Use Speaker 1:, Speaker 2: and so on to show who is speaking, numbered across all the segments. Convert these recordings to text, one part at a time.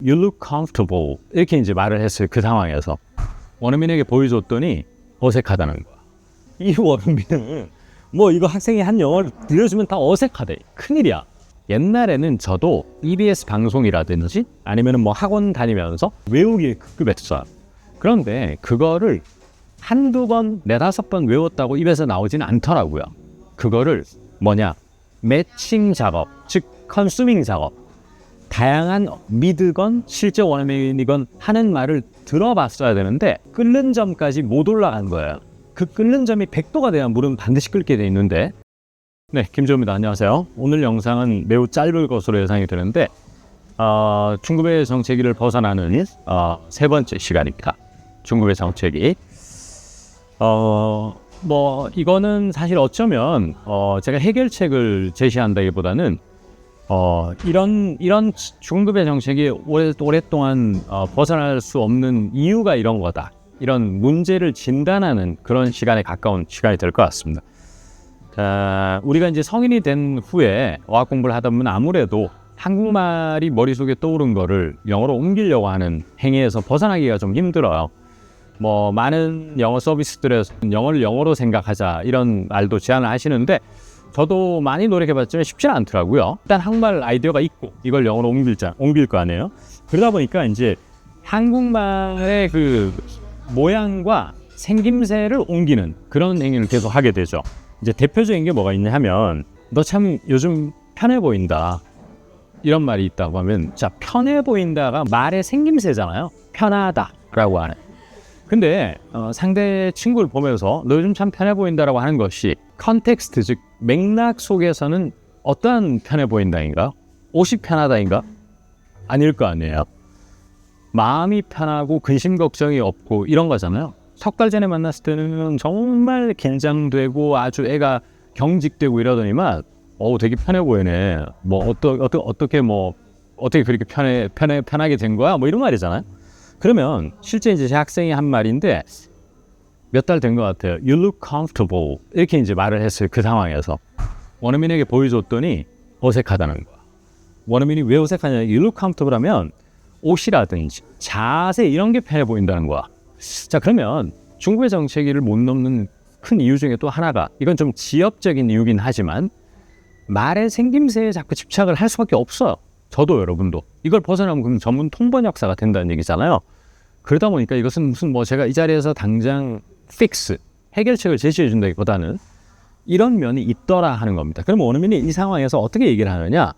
Speaker 1: You look comfortable 이렇게 이제 말을 했어요. 그 상황에서 원어민에게 보여줬더니 어색하다는 거야. 이 원어민은 뭐 이거 학생이 한 영어를 들려주면 다 어색하대. 큰일이야. 옛날에는 저도 EBS 방송이라든지 아니면 뭐 학원 다니면서 외우기 급급했어요. 그런데 그거를 한두 번, 네다섯 번 외웠다고 입에서 나오지는 않더라고요. 그거를 뭐냐? 매칭 작업, 즉 컨수밍 작업. 다양한 미드건 실제 원어민이건 하는 말을 들어봤어야 되는데 끓는 점까지 못 올라간 거예요. 그 끓는 점이 100도가 돼야 물은 반드시 끓게 돼 있는데. 네, 김주호입니다. 안녕하세요. 오늘 영상은 매우 짧을 것으로 예상이 되는데 중급의 정체기를 벗어나는 세 번째 시간입니다. 중급의 정체기. 뭐 이거는 사실 어쩌면 제가 해결책을 제시한다기보다는 이런 중급의 정책이 오랫동안 벗어날 수 없는 이유가 이런 거다. 이런 문제를 진단하는 그런 시간에 가까운 시간이 될 것 같습니다. 자, 우리가 이제 성인이 된 후에 어학 공부를 하다 보면 아무래도 한국말이 머릿속에 떠오른 거를 영어로 옮기려고 하는 행위에서 벗어나기가 좀 힘들어요. 뭐 많은 영어 서비스들에서 영어를 영어로 생각하자 이런 말도 제안을 하시는데 저도 많이 노력해봤지만 쉽지는 않더라고요. 일단 한국말 아이디어가 있고 이걸 영어로 옮길 거 아니에요. 그러다 보니까 이제 한국말의 그 모양과 생김새를 옮기는 그런 행위를 계속 하게 되죠. 이제 대표적인 게 뭐가 있냐 하면 너 참 요즘 편해 보인다 이런 말이 있다고 하면 자, 편해 보인다가 말의 생김새잖아요. 편하다라고 하는. 근데 상대 친구를 보면서 너 요즘 참 편해 보인다라고 하는 것이 컨텍스트, 즉 맥락 속에서는 어떠한 편해 보인다인가? 옷이 편하다인가? 아닐 거 아니에요. 마음이 편하고 근심 걱정이 없고 이런 거잖아요. 석 달 전에 만났을 때는 정말 긴장되고 아주 애가 경직되고 이러더니만 되게 편해 보이네. 뭐 어떻게 그렇게 편하게 된 거야? 뭐 이런 말이잖아요. 그러면 실제 이제 제 학생이 한 말인데 몇 달 된 것 같아요. You look comfortable 이렇게 이제 말을 했어요. 그 상황에서 원어민에게 보여줬더니 어색하다는 거야. 원어민이 왜 어색하냐? You look comfortable 하면 옷이라든지 자세 이런 게 편해 보인다는 거야. 자, 그러면 중국의 정체기를 못 넘는 큰 이유 중에 또 하나가 이건 좀 지엽적인 이유긴 하지만 말의 생김새에 자꾸 집착을 할 수밖에 없어요. 저도 여러분도. 이걸 벗어나면 그럼 전문 통번역사가 된다는 얘기잖아요. 그러다 보니까 이것은 무슨 뭐 제가 이 자리에서 당장 해결책을 제시해 준다기보다는 이런 면이 있더라 하는 겁니다. 그럼 원어민이 이 상황에서 어떻게 얘기를 하느냐?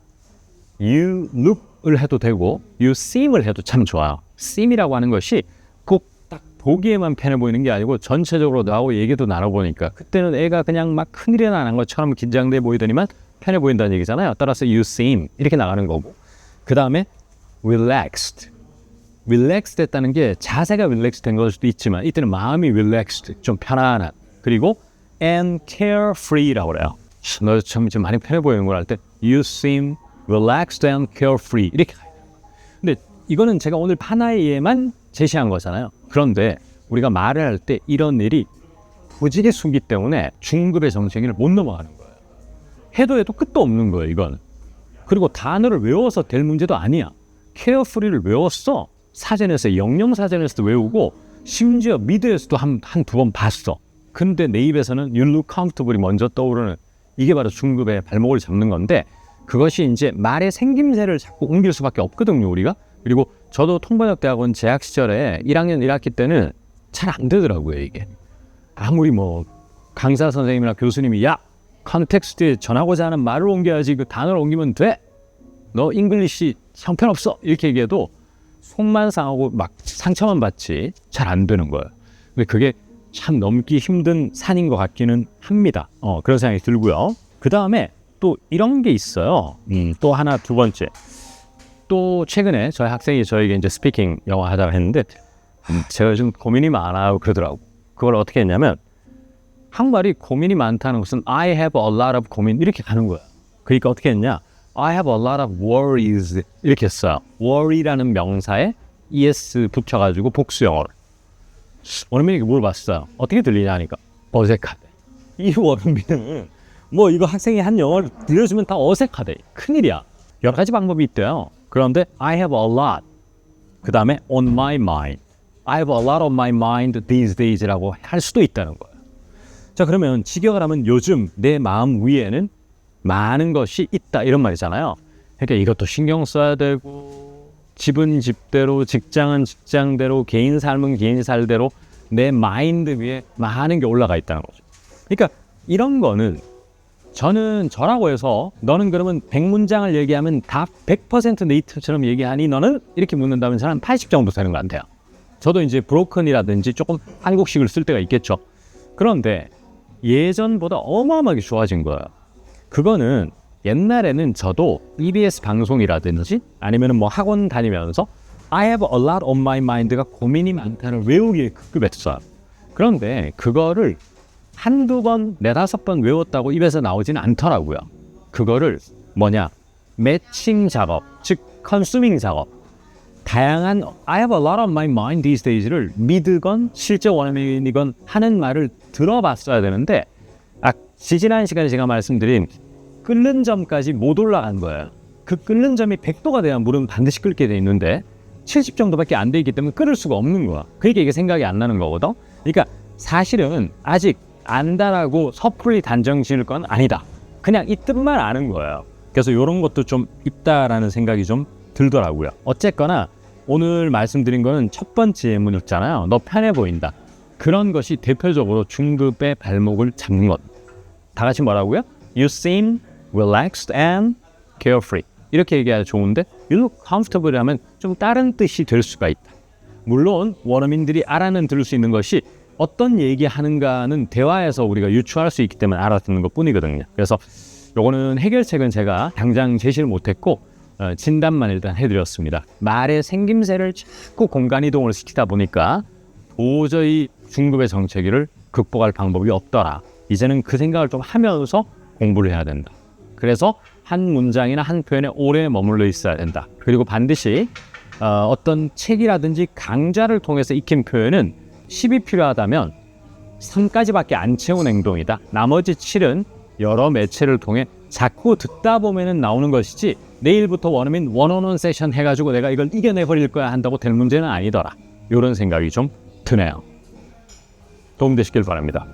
Speaker 1: You look을 해도 되고 You seem을 해도 참 좋아요. seem이라고 하는 것이 꼭 딱 보기에만 편해 보이는 게 아니고 전체적으로 나하고 얘기도 나눠보니까 그때는 애가 그냥 막 큰일이 난 것처럼 긴장돼 보이더니만 편해 보인다는 얘기잖아요. 따라서 You seem 이렇게 나가는 거고 그 다음에 relaxed 됐다는 게 자세가 relaxed 된 걸 수도 있지만 이때는 마음이 relaxed 좀 편안한 그리고 and carefree라고 그래요. 너 참 지금 많이 편해 보이는 걸 할 때 You seem relaxed and carefree 이렇게 가요. 근데 이거는 제가 오늘 하나에만 제시한 거잖아요. 그런데 우리가 말을 할 때 이런 일이 부지기수기 때문에 중급의 정체기를 못 넘어가는 거예요. 해도 끝도 없는 거예요, 이건. 그리고 단어를 외워서 될 문제도 아니야. carefree를 외웠어. 사전에서 영영사전에서도 외우고 심지어 미드에서도 한 두 번 봤어. 근데 내 입에서는 you look comfortable이 먼저 떠오르는 이게 바로 중급의 발목을 잡는 건데 그것이 이제 말의 생김새를 자꾸 옮길 수밖에 없거든요, 우리가. 그리고 저도 통번역대학원 재학 시절에 1학년 1학기 때는 잘 안 되더라고요, 이게. 아무리 뭐 강사 선생님이나 교수님이 야, 컨텍스트에 전하고자 하는 말을 옮겨야지 그 단어를 옮기면 돼. 너 잉글리시 형편없어. 이렇게 얘기해도 속만 상하고 막 상처만 받지 잘 안 되는 거예요. 근데 그게 참 넘기 힘든 산인 것 같기는 합니다. 그런 생각이 들고요. 그 다음에 또 이런 게 있어요. 또 하나 두 번째. 또 최근에 저희 학생이 저에게 이제 스피킹 영어 하자고 했는데 제가 요즘 고민이 많아요 그러더라고. 그걸 어떻게 했냐면 한국말이 고민이 많다는 것은 I have a lot of 고민 이렇게 가는 거야. 그러니까 어떻게 했냐? I have a lot of worries 이렇게 했어요. worry라는 명사에 es 붙여가지고 복수 영어를. 원어민에게 물어봤어요. 어떻게 들리냐 하니까 어색하대. 이 원어민은 뭐 이거 학생이 한 영어를 들려주면 다 어색하대. 큰일이야. 여러 가지 방법이 있대요. 그런데 I have a lot 그 다음에 on my mind. I have a lot on my mind these days라고 할 수도 있다는 거예요. 자, 그러면 직역을 하면 요즘 내 마음 위에는 많은 것이 있다 이런 말이잖아요. 그러니까 이것도 신경 써야 되고 집은 집대로, 직장은 직장대로, 개인 삶은 개인 삶대로 내 마인드 위에 많은 게 올라가 있다는 거죠. 그러니까 이런 거는 저는 저라고 해서 너는 그러면 100문장을 얘기하면 다 100% 네이티브처럼 얘기하니 너는? 이렇게 묻는다면 저는 한 80 정도 되는 것 같아요. 저도 이제 브로큰이라든지 조금 한국식을 쓸 때가 있겠죠. 그런데 예전보다 어마어마하게 좋아진 거예요. 그거는 옛날에는 저도 EBS 방송이라든지 아니면 뭐 학원 다니면서 I have a lot on my mind가 고민이 많다는 외우기에 급급했어요. 그런데 그거를 한두 번, 네다섯 번 외웠다고 입에서 나오지는 않더라고요. 그거를 뭐냐, 매칭 작업, 즉 컨슈밍 작업, 다양한 I have a lot on my mind these days를 믿으건 실제 원어민이건 하는 말을 들어봤어야 되는데 지지난 시간에 제가 말씀드린 끓는 점까지 못 올라간 거예요. 그 끓는 점이 100도가 돼야 물은 반드시 끓게 돼 있는데 70 정도밖에 안 돼 있기 때문에 끓을 수가 없는 거야. 그러니까 이게 생각이 안 나는 거거든. 그러니까 사실은 아직 안다라고 섣불리 단정 지을 건 아니다. 그냥 이 뜻만 아는 거예요. 그래서 이런 것도 좀 있다라는 생각이 좀 들더라고요. 어쨌거나 오늘 말씀드린 거는 첫 번째 예문이었잖아요. 너 편해 보인다. 그런 것이 대표적으로 중급의 발목을 잡는 것. 다 같이 뭐라고요? You seem relaxed and carefree. 이렇게 얘기해야 좋은데 You look comfortable 하면 좀 다른 뜻이 될 수가 있다. 물론 원어민들이 알아는 들을 수 있는 것이 어떤 얘기하는가는 대화에서 우리가 유추할 수 있기 때문에 알아듣는 것뿐이거든요. 그래서 요거는 해결책은 제가 당장 제시를 못했고 진단만 일단 해드렸습니다. 말의 생김새를 자꾸 공간 이동을 시키다 보니까 도저히 중급의 정체기를 극복할 방법이 없더라. 이제는 그 생각을 좀 하면서 공부를 해야 된다. 그래서 한 문장이나 한 표현에 오래 머물러 있어야 된다. 그리고 반드시 어떤 책이라든지 강좌를 통해서 익힌 표현은 10이 필요하다면 3까지밖에 안 채운 행동이다. 나머지 7은 여러 매체를 통해 자꾸 듣다 보면은 나오는 것이지 내일부터 원어민 원어원 세션 해가지고 내가 이걸 이겨내버릴 거야 한다고 될 문제는 아니더라. 이런 생각이 좀 드네요. 도움되시길 바랍니다.